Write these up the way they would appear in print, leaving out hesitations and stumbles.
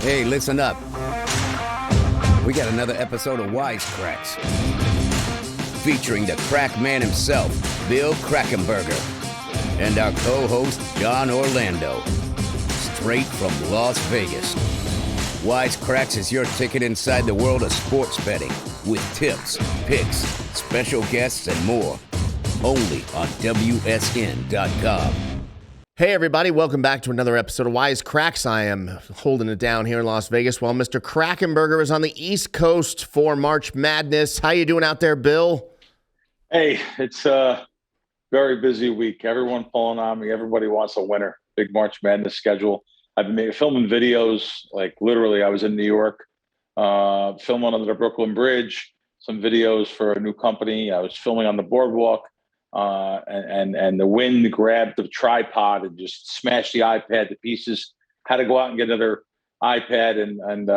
Hey, listen up. We got another episode of Kracks, featuring the crack man himself, Bill Krackenberger, and our co-host, John Orlando, straight from Las Vegas. Kracks is your ticket inside the world of sports betting, with tips, picks, special guests, and more. Only on WSN.com. Hey everybody, welcome back to another episode of Kracks. I am holding it down here in Las Vegas while Mr. Krackenberger is on the East Coast for March Madness. How you doing out there, Bill? Hey, it's a very busy week. Everyone pulling on me. Everybody wants a winner. Big March Madness schedule. I've been filming videos, like literally I was in New York, filming under the Brooklyn Bridge, some videos for a new company. I was filming on the boardwalk. And the wind grabbed the tripod and just smashed the iPad to pieces. Had to go out and get another iPad, and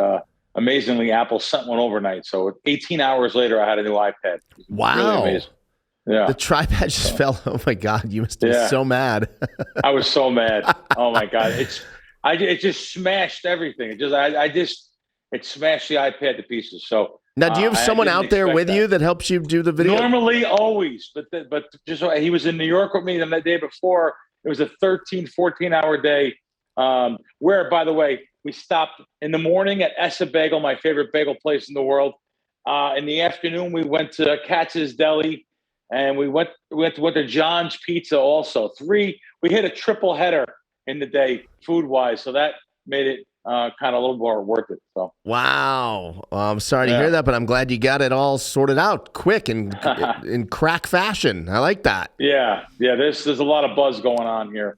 amazingly, Apple sent one overnight. So 18 hours later, I had a new iPad. Wow. Really amazing. Yeah. The tripod just fell. Oh my God, you must be so mad. I was so mad. Oh my God. It just smashed everything. It smashed the iPad to pieces. So now, do you have someone out there with you that helps you do the video? Normally, always, but just he was in New York with me, and the day before it was a 13, 14-hour day. Where, by the way, we stopped in the morning at Essa Bagel, my favorite bagel place in the world. In the afternoon, we went to Katz's Deli, and we went to John's Pizza. Also, we hit a triple header in the day, food-wise, so that made it kind of a little more worth it. So wow, I'm sorry to hear that, but I'm glad you got it all sorted out quick and in crack fashion. I like that. Yeah. There's a lot of buzz going on here.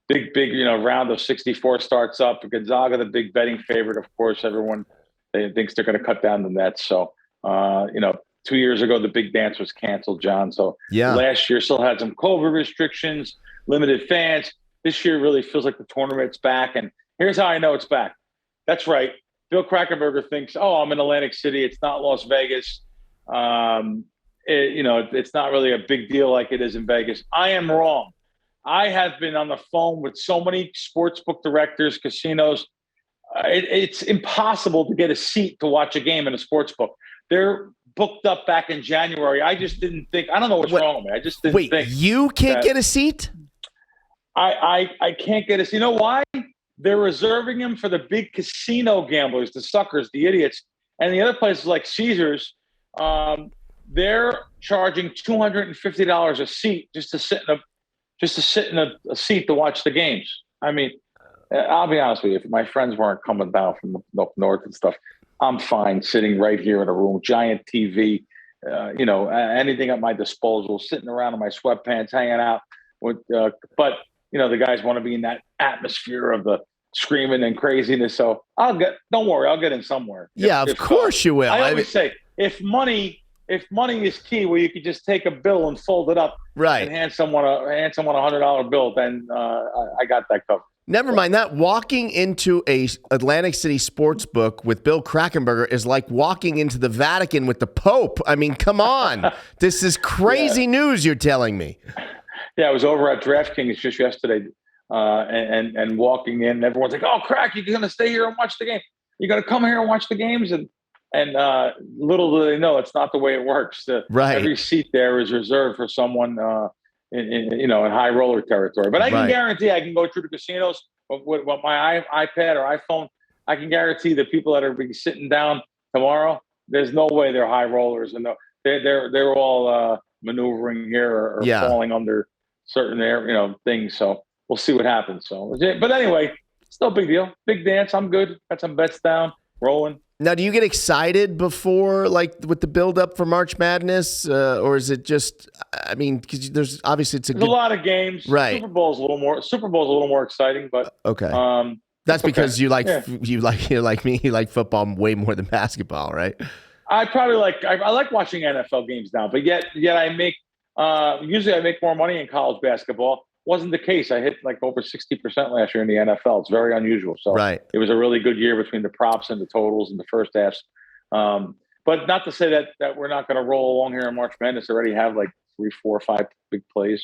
Big, round of 64 starts up. Gonzaga, the big betting favorite, of course. Everyone thinks they're going to cut down the nets. So 2 years ago, the big dance was canceled, John. So last year still had some COVID restrictions, limited fans. This year really feels like the tournament's back, and here's how I know it's back. That's right. Bill Krackenberger thinks, I'm in Atlantic City. It's not Las Vegas. It's not really a big deal like it is in Vegas. I am wrong. I have been on the phone with so many sportsbook directors, casinos. It's impossible to get a seat to watch a game in a sportsbook. They're booked up back in January. I just didn't think. I don't know what's wrong with me. I just didn't think. You can't get a seat? I can't get a seat. You know why? They're reserving them for the big casino gamblers, the suckers, the idiots. And the other places like Caesars, they're charging $250 a seat just to sit in a seat to watch the games. I mean, I'll be honest with you. If my friends weren't coming down from up north and stuff, I'm fine sitting right here in a room, giant TV, anything at my disposal, sitting around in my sweatpants, hanging out with. But the guys want to be in that atmosphere of the screaming and craziness. So don't worry, I'll get in somewhere. Of course you will. I always say, if money is key, where you could just take a bill and fold it up, and hand someone a $100 bill, then I got that covered. Never mind that. Walking into a Atlantic City sports book with Bill Krackenberger is like walking into the Vatican with the Pope. I mean, come on. This is crazy news you're telling me. Yeah, I was over at DraftKings just yesterday, and walking in, and everyone's like, "Oh, Crack, you're going to stay here and watch the game. You're going to come here and watch the games." And little do they know, it's not the way it works. Every seat there is reserved for someone in high roller territory. But I can guarantee I can go through the casinos with my iPad or iPhone. I can guarantee the people that are be sitting down tomorrow, there's no way they're high rollers, and they're all maneuvering here or falling under certain things. So we'll see what happens. So, but anyway, it's no big deal. Big dance. I'm good. Got some bets down, rolling. Now, do you get excited before, like, with the build-up for March Madness, or is it just? I mean, because there's obviously there's a lot of games. Right. Super Bowl's a little more exciting, but okay. That's because you like me. You like football way more than basketball, right? I like watching NFL games now, but yet I make usually I make more money in college basketball. Wasn't the case. I hit like over 60% last year in the NFL. It's very unusual. So It was a really good year between the props and the totals in the first halves. But not to say that we're not going to roll along here in March Madness. I already have like 3, 4, 5 big plays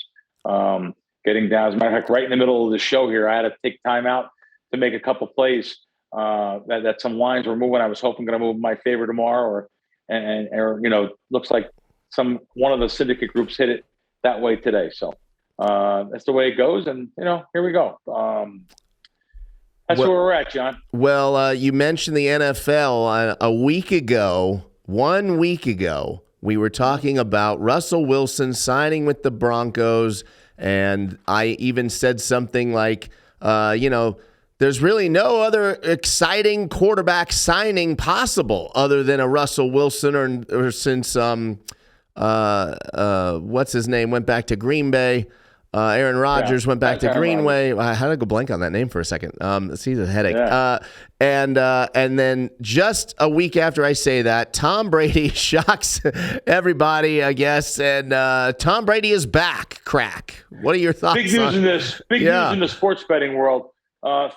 getting down. As a matter of fact, right in the middle of the show here, I had to take time out to make a couple plays that some lines were moving. I was hoping going to move my favor tomorrow, or looks like one of the syndicate groups hit it that way today. So that's the way it goes, and here we go. That's where we're at, John. Well, you mentioned the NFL. A week ago, 1 week ago, we were talking about Russell Wilson signing with the Broncos, and I even said something like, there's really no other exciting quarterback signing possible other than a Russell Wilson or since what's his name went back to Green Bay. Aaron Rodgers went back to Greenway. How did I go blank on that name for a second? It's a headache. Yeah. And then just a week after I say that, Tom Brady shocks everybody, I guess. And Tom Brady is back. Crack. What are your thoughts? Big news in this. Big news in the sports betting world.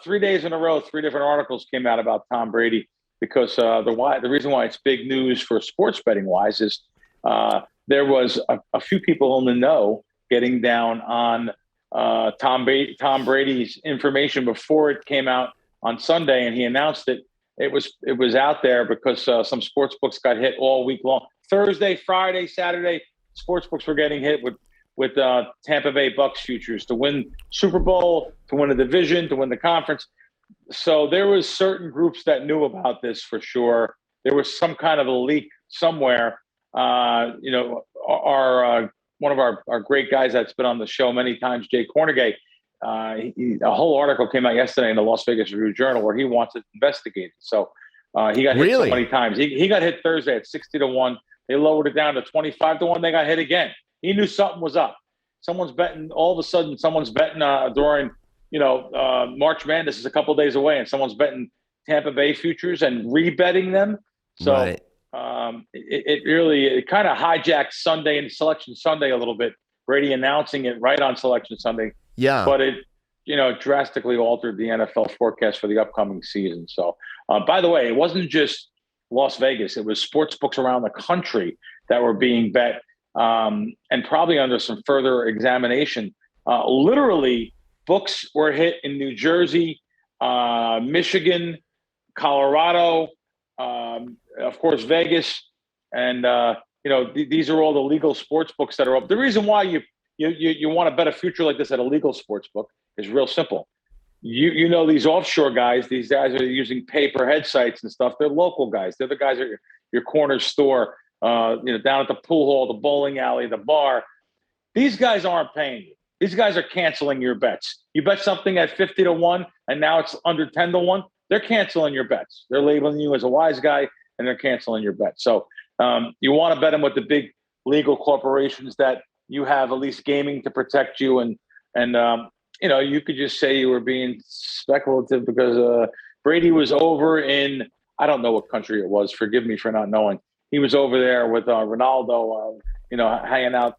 3 days in a row, 3 different articles came out about Tom Brady because the reason why it's big news for sports betting wise is there was a few people in the know getting down on Tom Brady's information before it came out on Sunday, and he announced it. It was out there because some sports books got hit all week long. Thursday, Friday, Saturday, sports books were getting hit with Tampa Bay Bucks futures to win Super Bowl, to win a division, to win the conference. So there was certain groups that knew about this for sure. There was some kind of a leak somewhere. One of our great guys that's been on the show many times, Jay Cornegay, a whole article came out yesterday in the Las Vegas Review-Journal where he wants it investigated. So he got hit so many times. He got hit Thursday at 60-1. They lowered it down to 25-1. They got hit again. He knew something was up. Someone's betting. All of a sudden, someone's betting during March Madness is a couple of days away, and someone's betting Tampa Bay futures and rebetting them. So. Right. It kind of hijacked Sunday and Selection Sunday a little bit. Brady announcing it right on Selection Sunday. Yeah. But it, drastically altered the NFL forecast for the upcoming season. So, by the way, it wasn't just Las Vegas. It was sports books around the country that were being bet, and probably under some further examination. Literally, books were hit in New Jersey, Michigan, Colorado, of course, Vegas, and these are all the legal sports books that are up. The reason why you want to bet a future like this at a legal sports book is real simple. These offshore guys, these guys are using pay-per-head sites and stuff. They're local guys. They're the guys at your corner store, down at the pool hall, the bowling alley, the bar. These guys aren't paying you. These guys are canceling your bets. You bet something at 50-1, and now it's under 10-1. They're canceling your bets. They're labeling you as a wise guy, and they're canceling your bet. So you want to bet them with the big legal corporations that you have at least gaming to protect you. And you could just say you were being speculative because Brady was over in, I don't know what country it was. Forgive me for not knowing. He was over there with Ronaldo, hanging out,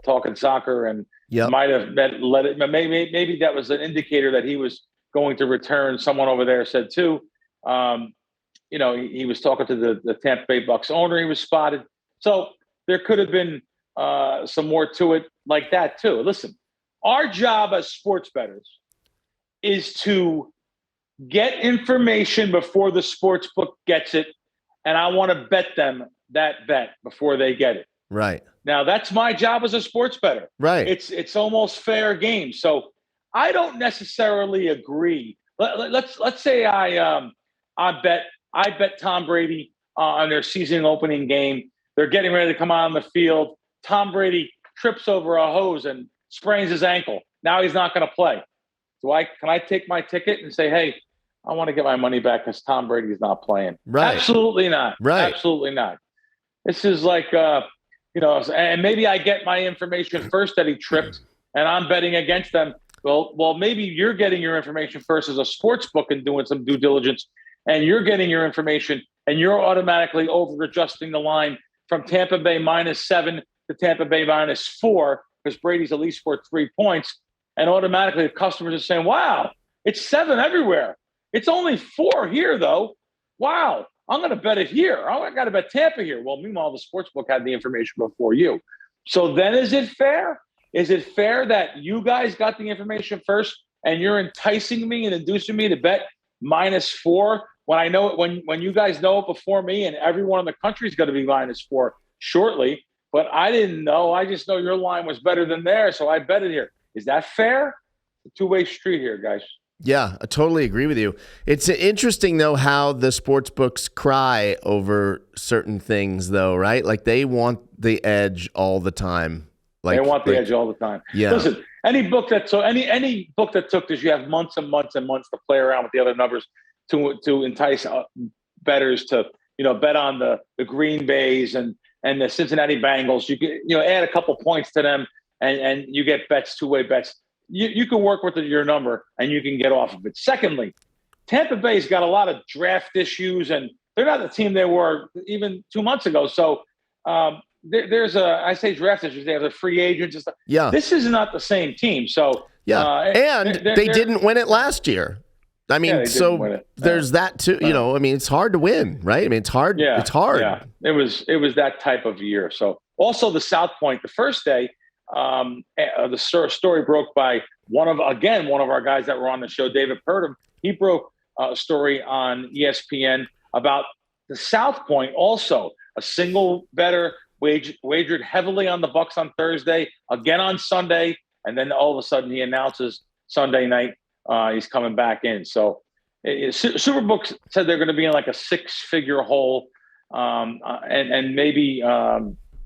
talking soccer, and might have maybe that was an indicator that he was going to return. Someone over there said too. He was talking to the Tampa Bay Bucks owner. He was spotted. So there could have been some more to it like that too. Listen, our job as sports bettors is to get information before the sports book gets it, and I want to bet them that bet before they get it. Right. Now that's my job as a sports bettor. Right. It's almost fair game. So I don't necessarily agree. Let's say I bet Tom Brady on their season opening game. They're getting ready to come on the field. Tom Brady trips over a hose and sprains his ankle. Now he's not going to play. Can I take my ticket and say, hey, I want to get my money back because Tom Brady's not playing? Right. Absolutely not. Right. Absolutely not. This is like, and maybe I get my information first that he tripped and I'm betting against them. Well, maybe you're getting your information first as a sports book and doing some due diligence, and you're getting your information and you're automatically over adjusting the line from Tampa Bay -7 to Tampa Bay -4 because Brady's at least scored 3 points. And automatically the customers are saying, wow, it's 7 everywhere. It's only 4 here though. Wow, I'm going to bet it here. Oh, I got to bet Tampa here. Well, meanwhile, the sportsbook had the information before you. So then is it fair? Is it fair that you guys got the information first and you're enticing me and inducing me to bet -4 when I know it, when you guys know it before me, and everyone in the country is going to be -4 shortly. But I didn't know. I just know your line was better than theirs, so I bet it here. Is that fair? It's a two-way street here, guys. Yeah, I totally agree with you. It's interesting, though, how the sports books cry over certain things, though, right? Like they want the edge all the time. They want the edge all the time. Yeah. Listen, any book that took this, you have months and months and months to play around with the other numbers to entice bettors to bet on the Green Bays and the Cincinnati Bengals. You can add a couple points to them and you get bets, two-way bets. You can work with your number and you can get off of it. Secondly, Tampa Bay's got a lot of draft issues and they're not the team they were even 2 months ago. So I say draft issues. They have the free agents and stuff. Yeah. This is not the same team. So yeah, and they didn't win it last year. I mean, there's that too. I mean, it's hard to win, right? I mean, it's hard. Yeah, it's hard. Yeah, it was that type of year. So also the South Point, the first day, the story broke by one of our guys that were on the show, David Purdom. He broke a story on ESPN about the South Point. Also, a single bettor wagered heavily on the Bucks on Thursday, again on Sunday, and then all of a sudden he announces Sunday night he's coming back in. So Superbook said they're going to be in like a 6-figure hole, and maybe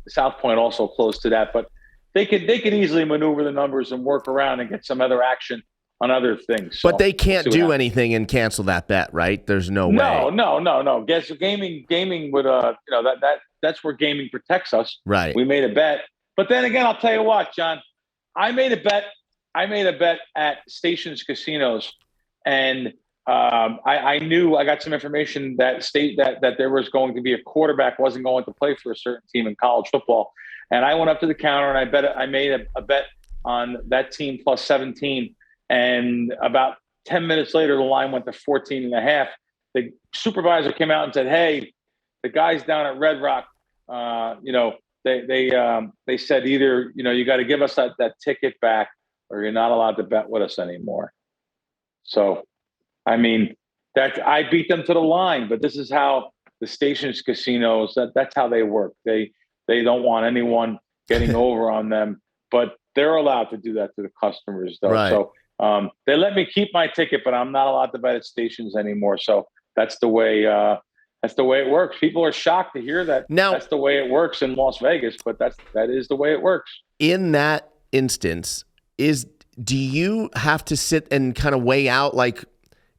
South Point also close to that, but they could easily maneuver the numbers and work around and get some other action on other things. But they can't do anything and cancel that bet, right? There's no way. No. Guess gaming would that's where gaming protects us. Right. We made a bet, but then again, I'll tell you what, John, I made a bet at Stations Casinos, and I knew I got some information that there was going to be a quarterback wasn't going to play for a certain team in college football. And I went up to the counter and I made a bet on that team plus 17. And about 10 minutes later, the line went to 14.5. The supervisor came out and said, "Hey, the guys down at Red Rock, they said either, you got to give us that ticket back or you're not allowed to bet with us anymore." So, I mean, I beat them to the line, but this is how the Stations Casinos, that's how they work. They don't want anyone getting over on them, but they're allowed to do that to the customers, though. Right. So they let me keep my ticket, but I'm not allowed to bet at Stations anymore. So that's the way it works. People are shocked to hear that. Now, that's the way it works in Las Vegas, but that is the way it works. In that instance, do you have to sit and kind of weigh out, like,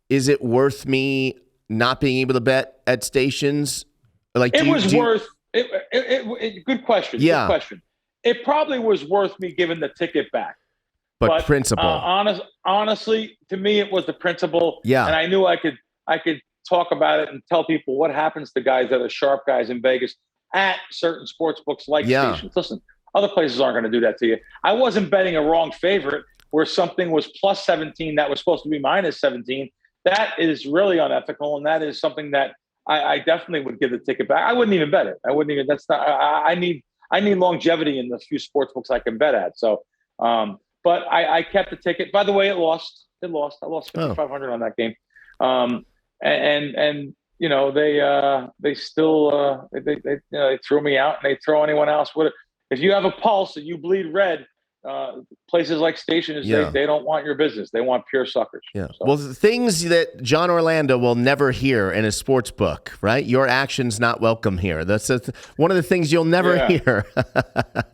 is it worth me not being able to bet at Stations? Like, good question. Yeah. Good question. It probably was worth me giving the ticket back. But principle. Honestly, to me, it was the principle. Yeah. And I knew I could talk about it and tell people what happens to guys that are sharp guys in Vegas at certain sports books like Stations. Listen, other places aren't going to do that to you. I wasn't betting a wrong favorite where something was plus 17 that was supposed to be minus 17. That is really unethical, and that is something that I definitely would give the ticket back. I wouldn't even bet it. That's not. I need longevity in the few sports books I can bet at. So, but I kept the ticket. By the way, it lost. I lost $5,500 on that game. And they still they threw me out, and they throw anyone else. If you have a pulse and you bleed red, places like Stations, they don't want your business. They want pure suckers. Yeah. So. Well, the things that John Orlando will never hear in a sports book, right? Your action's not welcome here. That's one of the things you'll never hear.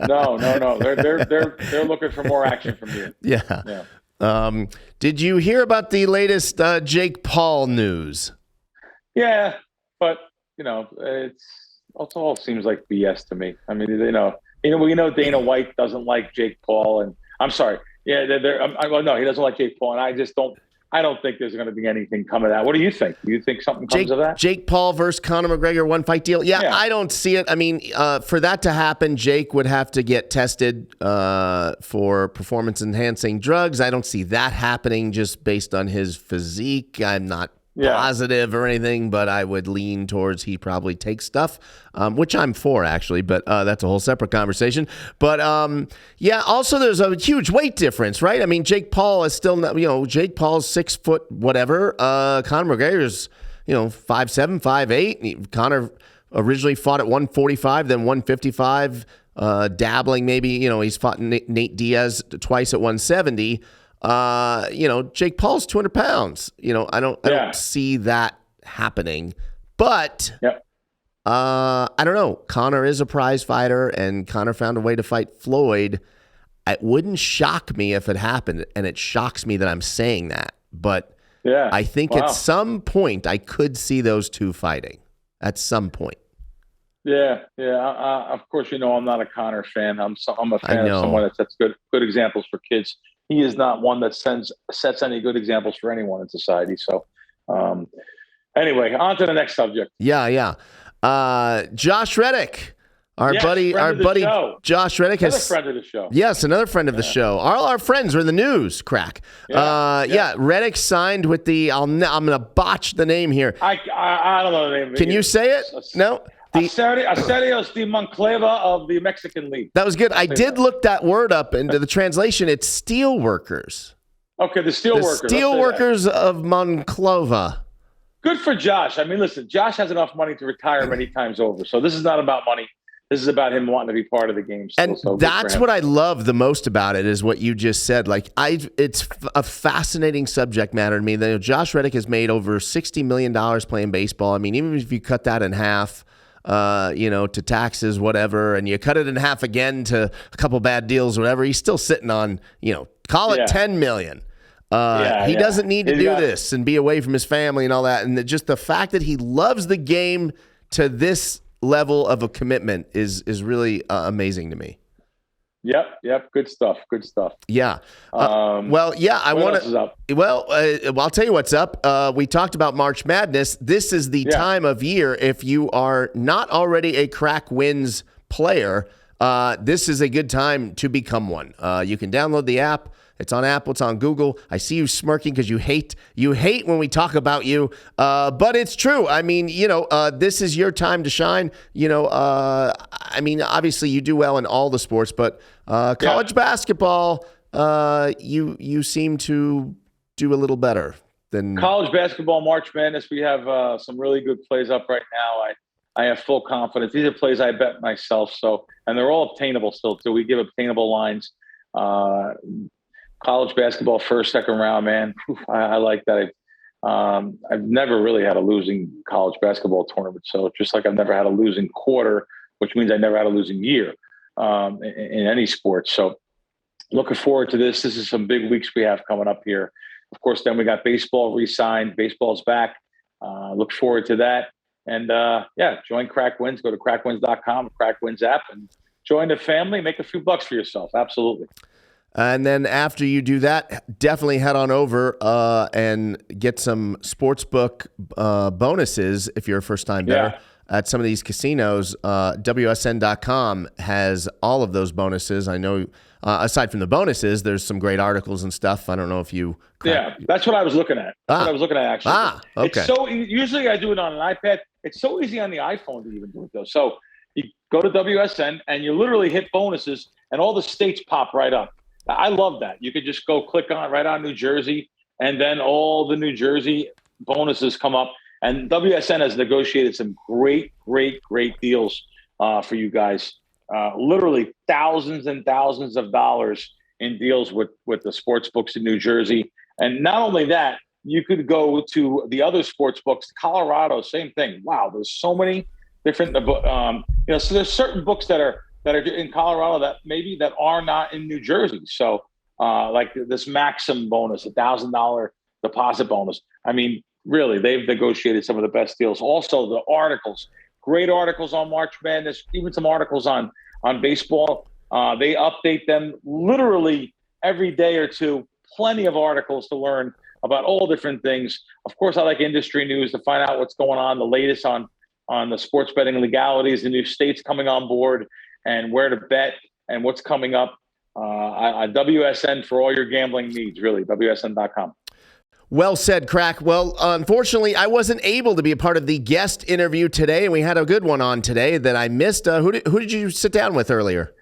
No. They're looking for more action from you. Yeah. Did you hear about the latest Jake Paul news? Yeah, but it all seems like BS to me. I mean, we know Dana White doesn't like Jake Paul, and I'm sorry. Yeah, no, he doesn't like Jake Paul, and I don't think there's going to be anything coming out. What do you think? Do you think something comes of that? Jake Paul versus Conor McGregor, one fight deal? Yeah, I don't see it. I mean, for that to happen, Jake would have to get tested for performance-enhancing drugs. I don't see that happening just based on his physique. I'm not positive or anything, but I would lean towards he probably takes stuff, which I'm for, actually, but that's a whole separate conversation. But also there's a huge weight difference, right? I mean, Jake Paul is still not, Jake Paul's 6 foot whatever. Conor McGregor's, 5'7", 5'8". Conor originally fought at 145, then 155, dabbling maybe. He's fought Nate Diaz twice at 170. Jake Paul's 200 pounds. I don't see that happening. But I don't know. Conor is a prize fighter, and Conor found a way to fight Floyd. It wouldn't shock me if it happened, and it shocks me that I'm saying that. But I think at some point I could see those two fighting. At some point. Yeah. Of course, I'm not a Conor fan. I'm a fan of someone that sets good examples for kids. He is not one that sets any good examples for anyone in society. So, anyway, on to the next subject. Yeah. Josh Reddick. Our buddy Josh Reddick another friend of the show. Yes, another friend of the show. All our friends are in the news, Crack. Reddick signed with the I'm going to botch the name here. I don't know the name. Can you say it? No. Acerios de Monclova of the Mexican League. That was good. I did look that word up into the translation. It's steel workers. Okay, the steel workers. The steel workers of Monclova. Good for Josh. I mean, listen, Josh has enough money to retire many times over. So this is not about money. This is about him wanting to be part of the game still. And that's what I love the most about it is what you just said. Like it's a fascinating subject matter to me. Josh Reddick has made over $60 million playing baseball. I mean, even if you cut that in half, to taxes, whatever, and you cut it in half again to a couple bad deals, whatever, he's still sitting on, call it $10 million. He doesn't need to do this and be away from his family and all that. And just the fact that he loves the game to this level of a commitment is really amazing to me. Yep. Good stuff. Yeah. I want to. Well, I'll tell you what's up. We talked about March Madness. This is the time of year. If you are not already a Crack Wins player, this is a good time to become one. You can download the app. It's on Apple. It's on Google. I see you smirking because you hate when we talk about you. But it's true. I mean, this is your time to shine. Obviously you do well in all the sports, but college basketball, you seem to do a little better than college basketball. March Madness. We have some really good plays up right now. I have full confidence. These are plays I bet myself. And they're all obtainable still too. We give obtainable lines. College basketball first, second round, man. I like that. I've never really had a losing college basketball tournament. So just like I've never had a losing quarter, which means I never had a losing year in any sport. So looking forward to this. This is some big weeks we have coming up here. Of course, then we got baseball re-signed. Baseball's back. Look forward to that. And join Crack Wins. Go to crackwins.com, Crack Wins app, and join the family. Make a few bucks for yourself. Absolutely. And then after you do that, definitely head on over and get some sportsbook bonuses if you're a first-time bettor at some of these casinos. WSN.com has all of those bonuses. I know aside from the bonuses, there's some great articles and stuff. I don't know if you... that's what I was looking at. That's what I was looking at, actually. Okay. It's so usually I do it on an iPad. It's so easy on the iPhone to even do it, though. So you go to WSN, and you literally hit bonuses, and all the states pop right up. I love that. You could just go click on right on New Jersey, and then all the New Jersey bonuses come up. And WSN has negotiated some great deals for you guys. Literally thousands and thousands of dollars in deals with the sports books in New Jersey. And not only that, you could go to the other sports books. Colorado, same thing. Wow, there's so many different. So there's certain books that are in Colorado that are not in New Jersey. So like this Maxim bonus, $1,000 deposit bonus. I mean, really, they've negotiated some of the best deals. Also, the articles, great articles on March Madness, even some articles on baseball. They update them literally every day or two. Plenty of articles to learn about all different things. Of course, I like industry news to find out what's going on, the latest on the sports betting legalities, the new states coming on board, and where to bet and what's coming up. WSN for all your gambling needs, really, WSN.com. Well said, Crack. Well, unfortunately, I wasn't able to be a part of the guest interview today, and we had a good one on today that I missed. Who did you sit down with earlier?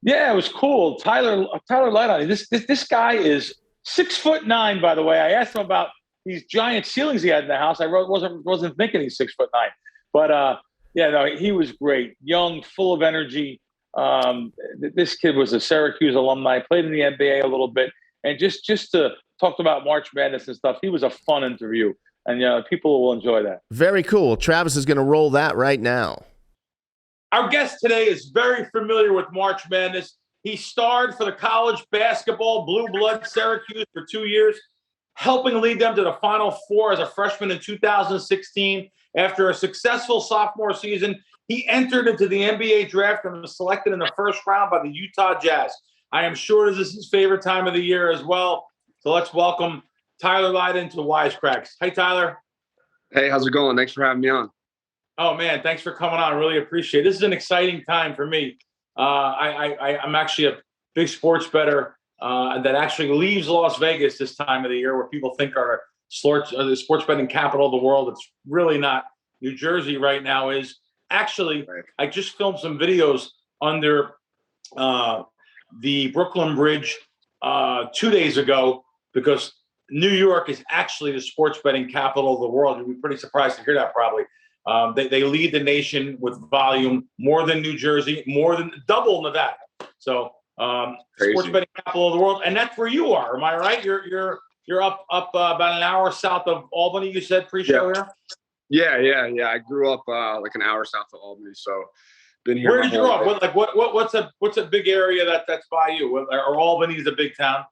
Yeah, it was cool. Tyler Lydon. This guy is 6'9", by the way. I asked him about these giant ceilings he had in the house. I wasn't thinking he's 6'9", but yeah, no, he was great, young, full of energy. This kid was a Syracuse alumni, played in the NBA a little bit, and just to talk about March Madness and stuff. He was a fun interview, and people will enjoy that. Very cool. Travis is going to roll that right now. Our guest today is very familiar with March Madness. He starred for the college basketball Blue Blood Syracuse for 2 years, helping lead them to the Final Four as a freshman in 2016. After a successful sophomore season, he entered into the NBA draft and was selected in the first round by the Utah Jazz. I am sure this is his favorite time of the year as well. So let's welcome Tyler Lydon to Wisecracks. Hey, Tyler. Hey, how's it going? Thanks for having me on. Oh, man, thanks for coming on. I really appreciate it. This is an exciting time for me. I'm actually a big sports bettor that actually leaves Las Vegas this time of the year, where people think are the sports betting capital of the world. It's really not. New Jersey right now is. Actually, right. I just filmed some videos under the Brooklyn Bridge 2 days ago, because New York is actually the sports betting capital of the world. You'll be pretty surprised to hear that, probably. They lead the nation with volume, more than New Jersey, more than double Nevada. So sports betting capital of the world, and that's where you are. Am I right? You're up about an hour south of Albany. You said pre-show here. Yeah. I grew up like an hour south of Albany, so been here. Where did you grow up? What's a big area that's by you? Or Albany's a big town?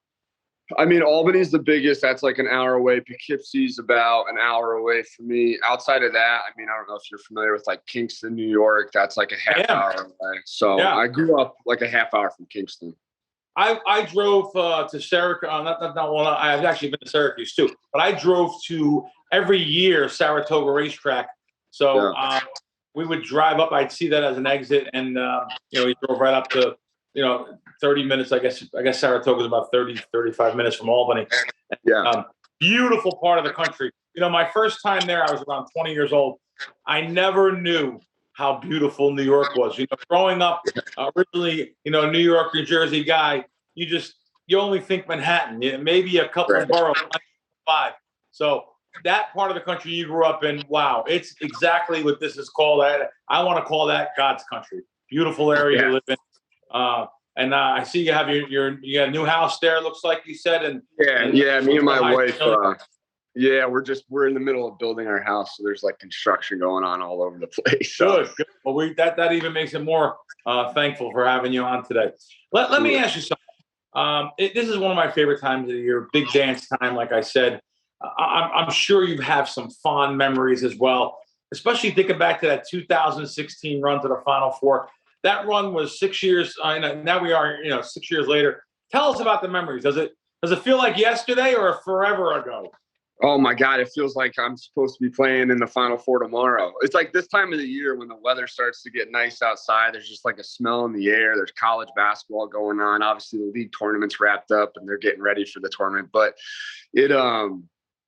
I mean, Albany's the biggest. That's like an hour away. Poughkeepsie's about an hour away from me. Outside of that, I mean, I don't know if you're familiar with like Kingston, New York. That's like a half hour away. So yeah. I grew up like a half hour from Kingston. I drove to Syracuse. I've actually been to Syracuse too, but I drove to every year Saratoga Racetrack. So we would drive up. I'd see that as an exit, and we drove right up to 30 minutes. I guess Saratoga is about 35 minutes from Albany. Yeah. Beautiful part of the country. My first time there, I was around 20 years old. I never knew how beautiful New York was. Growing up, originally, New York, New Jersey guy, you only think Manhattan, maybe a couple of boroughs, 5. So that part of the country you grew up in, wow, it's exactly what this is called. I want to call that God's country. Beautiful area to live in. And I see you have you got a new house there, looks like you said. And me and my wife. We're in the middle of building our house, so there's like construction going on all over the place. So. Good. Well, that even makes it more thankful for having you on today. Let me ask you something. This is one of my favorite times of the year, big dance time. Like I said, I'm sure you have some fond memories as well, especially thinking back to that 2016 run to the Final Four. That run was 6 years. Now we are, 6 years later. Tell us about the memories. Does it feel like yesterday or forever ago? Oh my God, it feels like I'm supposed to be playing in the Final Four tomorrow. It's like this time of the year when the weather starts to get nice outside. There's just like a smell in the air. There's college basketball going on. Obviously, the league tournament's wrapped up and they're getting ready for the tournament. But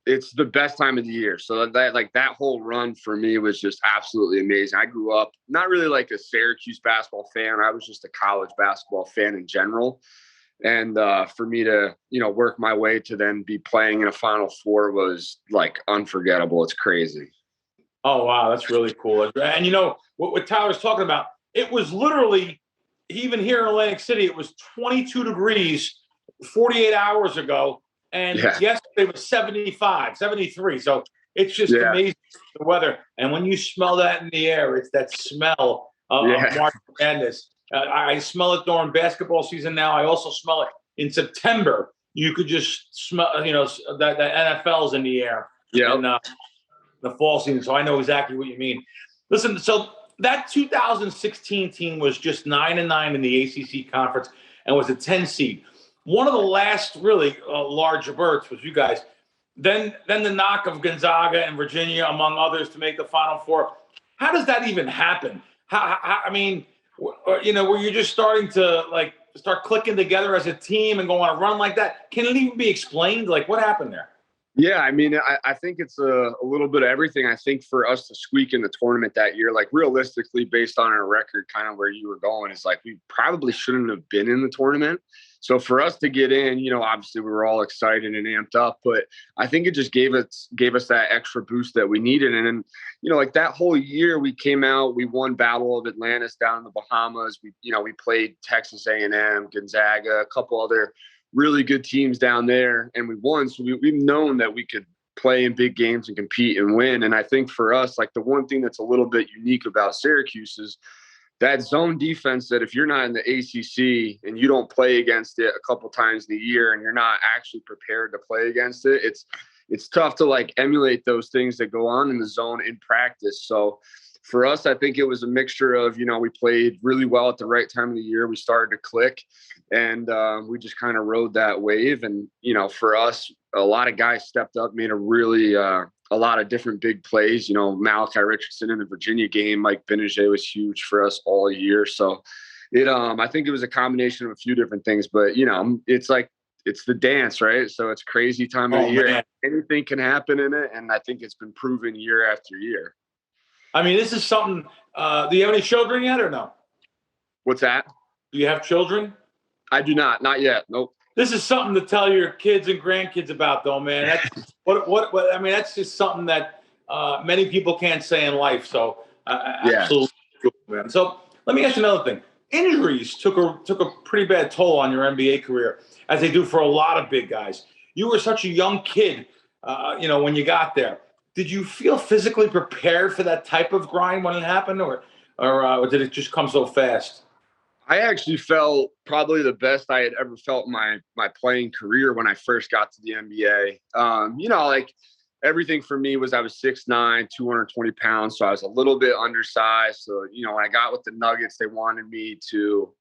it's the best time of the year. So that whole run for me was just absolutely amazing. I grew up not really like a Syracuse basketball fan. I was just a college basketball fan in general. And for me to, work my way to then be playing in a Final Four was like unforgettable. It's crazy. Oh, wow. That's really cool. And what Tyler's talking about, it was literally, even here in Atlantic City, it was 22 degrees 48 hours ago. And yesterday was 75, 73. So it's just amazing, the weather. And when you smell that in the air, it's that smell of March Madness. I smell it during basketball season now. I also smell it in September. You could just smell, that NFL's in the air in the fall season. So I know exactly what you mean. Listen, so that 2016 team was just 9-9 in the ACC conference and was a 10 seed. One of the last really large berths was you guys. Then the knock of Gonzaga and Virginia, among others, to make the Final Four. How does that even happen? Were you just starting to start clicking together as a team and go on a run like that? Can it even be explained? Like, what happened there? Yeah, I think it's a little bit of everything. I think for us to squeak in the tournament that year, like realistically, based on our record, kind of where you were going, is like we probably shouldn't have been in the tournament. So for us to get in, obviously we were all excited and amped up, but I think it just gave us that extra boost that we needed. And then, like that whole year we came out, we won Battle of Atlantis down in the Bahamas. We played Texas A&M, Gonzaga, a couple other really good teams down there, and we won. So we've known that we could play in big games and compete and win. And I think for us, like the one thing that's a little bit unique about Syracuse is that zone defense, that if you're not in the ACC and you don't play against it a couple times in the year and you're not actually prepared to play against it, it's tough to like emulate those things that go on in the zone in practice. So for us, I think it was a mixture of, we played really well at the right time of the year. We started to click, and we just kind of rode that wave. And, for us, a lot of guys stepped up, made a lot of different big plays. Malachi Richardson in the Virginia game, Mike Benajay was huge for us all year. So I think it was a combination of a few different things, but it's the dance, right? So it's crazy time of the year. Man. Anything can happen in it. And I think it's been proven year after year. I mean, this is something, do you have any children yet or no? What's that? Do you have children? I do not yet. Nope. This is something to tell your kids and grandkids about, though, man. That's what I mean. That's just something that many people can't say in life. So, absolutely, man. So, let me ask you another thing. Injuries took a pretty bad toll on your NBA career, as they do for a lot of big guys. You were such a young kid, when you got there. Did you feel physically prepared for that type of grind when it happened, or did it just come so fast? I actually felt probably the best I had ever felt in my playing career when I first got to the NBA. Everything for me was I was 6'9", 220 pounds. So I was a little bit undersized. So, when I got with the Nuggets, they wanted me to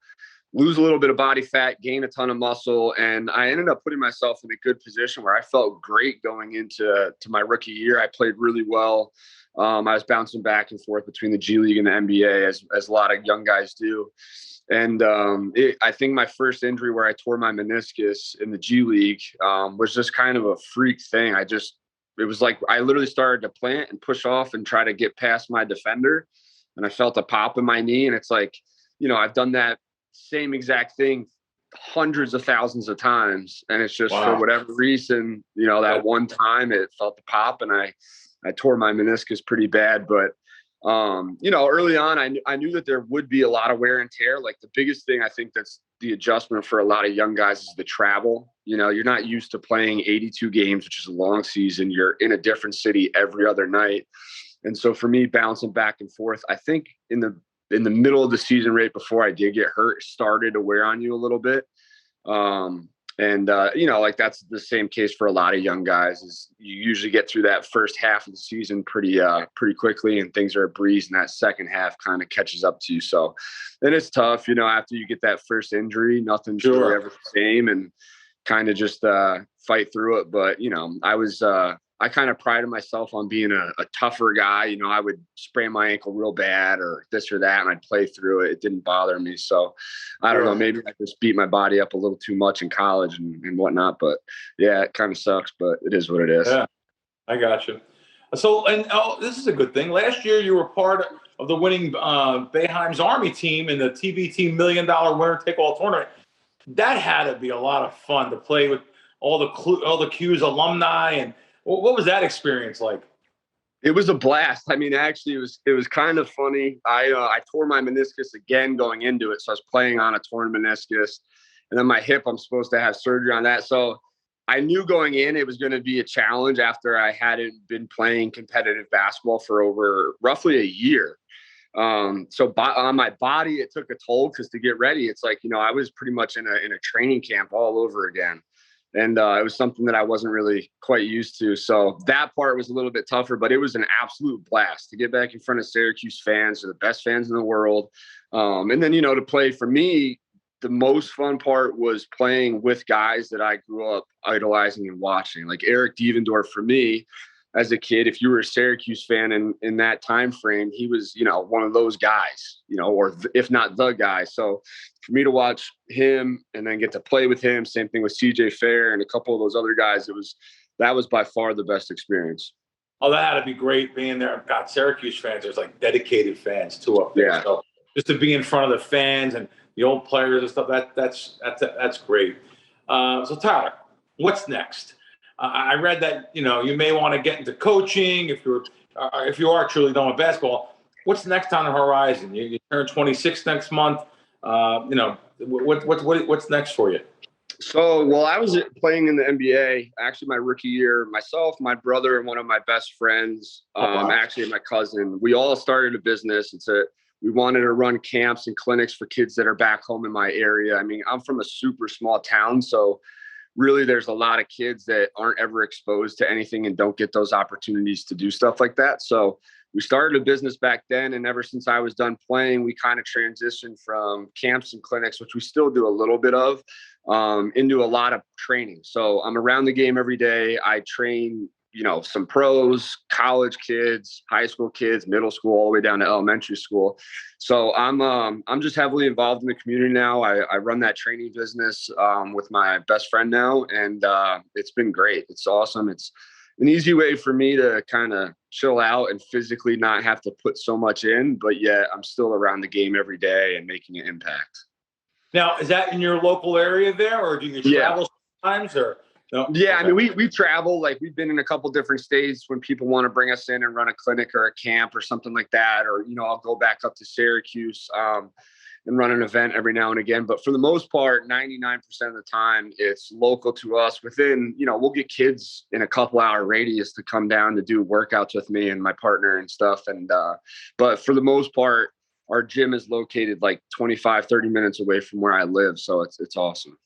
lose a little bit of body fat, gain a ton of muscle. And I ended up putting myself in a good position where I felt great going into my rookie year. I played really well. I was bouncing back and forth between the G League and the NBA as a lot of young guys do. And I think my first injury where I tore my meniscus in the G League was just kind of a freak thing. It was like I literally started to plant and push off and try to get past my defender. And I felt a pop in my knee. And it's like, I've done that same exact thing hundreds of thousands of times. And it's just for whatever reason, that one time it felt the pop, and I tore my meniscus pretty bad. But early on, I knew that there would be a lot of wear and tear. Like the biggest thing I think that's the adjustment for a lot of young guys is the travel. You're not used to playing 82 games, which is a long season. You're in a different city every other night. And so for me, bouncing back and forth, I think in the middle of the season, right before I did get hurt, started to wear on you a little bit. That's the same case for a lot of young guys. Is you usually get through that first half of the season pretty quickly, and things are a breeze, and that second half kind of catches up to you. So then it's tough, after you get that first injury, nothing's really ever the same, and kind of just fight through it. But I kind of prided myself on being a tougher guy. I would sprain my ankle real bad or this or that, and I'd play through it. It didn't bother me. So I don't know, maybe I just beat my body up a little too much in college and whatnot. But yeah, it kind of sucks, but it is what it is. Yeah, I got you. So, this is a good thing. Last year, you were part of the winning Boeheim's Army team in the TBT $1 million winner-take-all tournament. That had to be a lot of fun to play with all the Q's alumni. And what was that experience like? It was a blast. I mean, actually, it was kind of funny. I tore my meniscus again going into it, so I was playing on a torn meniscus, and then my hip, I'm supposed to have surgery on that. So I knew going in it was going to be a challenge after I hadn't been playing competitive basketball for over roughly a year. So on my body, it took a toll because to get ready, it's like, I was pretty much in a training camp all over again. And it was something that I wasn't really quite used to. So that part was a little bit tougher, but it was an absolute blast to get back in front of Syracuse fans. They're the best fans in the world. And then, to play for me, the most fun part was playing with guys that I grew up idolizing and watching. Like Eric Devendorf for me as a kid, if you were a Syracuse fan in that time frame, he was, one of those guys, or if not the guy. So for me to watch him and then get to play with him, same thing with CJ Fair and a couple of those other guys, that was by far the best experience. Oh, that had to be great being there. God, Syracuse fans, there's like dedicated fans too up there. Yeah. So just to be in front of the fans and the old players and stuff. That's great. So Tyler, what's next? I read that you may want to get into coaching if you are truly done with basketball. What's next on the horizon? You turn 26 next month. What's next for you? So, well, I was playing in the NBA, actually my rookie year. Myself, my brother, and one of my best friends, actually my cousin, we all started a business. We wanted to run camps and clinics for kids that are back home in my area. I mean, I'm from a super small town, so really there's a lot of kids that aren't ever exposed to anything and don't get those opportunities to do stuff like that. So we started a business back then, and ever since I was done playing, we kind of transitioned from camps and clinics, which we still do a little bit of, into a lot of training. So I'm around the game every day. I train, some pros, college kids, high school kids, middle school, all the way down to elementary school. So I'm just heavily involved in the community now. I run that training business with my best friend now, and it's been great. It's awesome. It's an easy way for me to kind of chill out and physically not have to put so much in, but yet I'm still around the game every day and making an impact. Now, is that in your local area there, or do you travel sometimes? Or no? Yeah, okay. I mean, we travel. Like, we've been in a couple different states when people want to bring us in and run a clinic or a camp or something like that. Or, I'll go back up to Syracuse and run an event every now and again. But for the most part, 99% of the time, it's local to us. Within, we'll get kids in a couple hour radius to come down to do workouts with me and my partner and stuff. And but for the most part, our gym is located like 25, 30 minutes away from where I live. So it's awesome.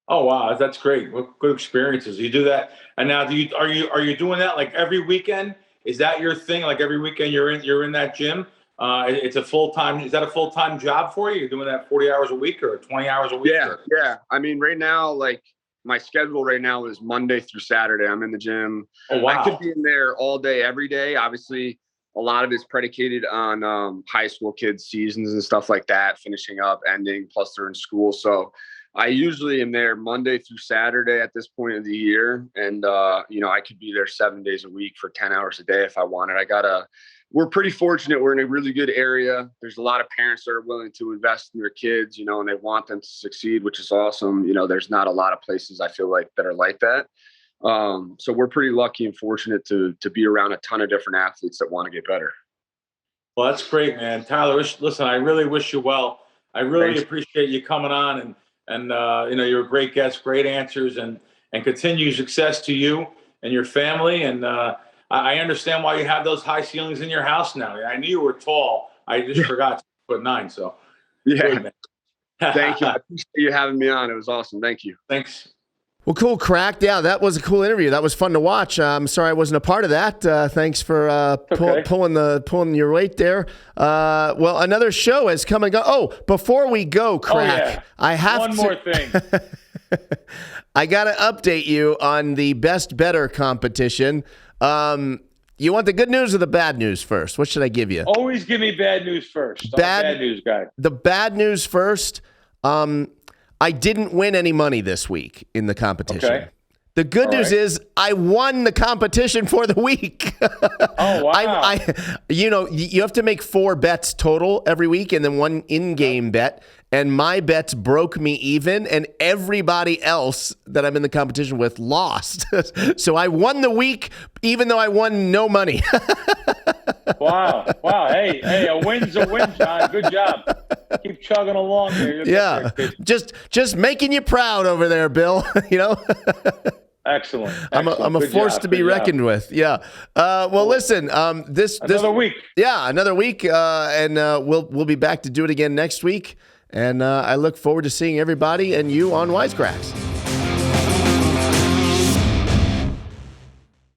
Oh, wow. That's great. What good experiences. You do that. And now are you doing that like every weekend? Is that your thing? Like every weekend you're in that gym? It's a full-time. Is that a full-time job for you? You're doing that 40 hours a week or 20 hours a week? Yeah. I mean, right now, like my schedule right now is Monday through Saturday. I'm in the gym. Oh, wow. I could be in there all day, every day. Obviously, a lot of it's predicated on high school kids' seasons and stuff like that, finishing up, ending, plus they're in school. So I usually am there Monday through Saturday at this point of the year. And, I could be there 7 days a week for 10 hours a day if I wanted. We're pretty fortunate. We're in a really good area. There's a lot of parents that are willing to invest in their kids, and they want them to succeed, which is awesome. There's not a lot of places I feel like that are like that. So we're pretty lucky and fortunate to be around a ton of different athletes that want to get better. Well, that's great, man. Tyler, listen, I really wish you well. I really Thanks. appreciate you coming on and you're a great guest, great answers, and continued success to you and your family. And I understand why you have those high ceilings in your house now. I knew you were tall. I just forgot 6'9". So yeah, good, man. Thank you. I appreciate you having me on. It was awesome. Thank you. Thanks. Well, cool, Crack. Yeah, that was a cool interview. That was fun to watch. I'm sorry I wasn't a part of that. Thanks for pulling your weight there. Well, another show is coming up. Oh, before we go, Crack, I have one more thing. I got to update you on the Best Better competition. You want the good news or the bad news first? What should I give you? Always give me bad news first. I'm a bad news guy. The bad news first. I didn't win any money this week in the competition. Okay. The good news is I won the competition for the week. Oh, wow. You have to make 4 bets total every week and then 1 in-game bet. And my bets broke me even, and everybody else that I'm in the competition with lost. So I won the week, even though I won no money. Wow. Hey, a win's a win, John. Good job. Keep chugging along here. Yeah. Just making you proud over there, Bill. Excellent. I'm a force to be reckoned with. Yeah. Well, listen. Another week. Yeah, another week, and we'll be back to do it again next week. And I look forward to seeing everybody and you on Wisecracks.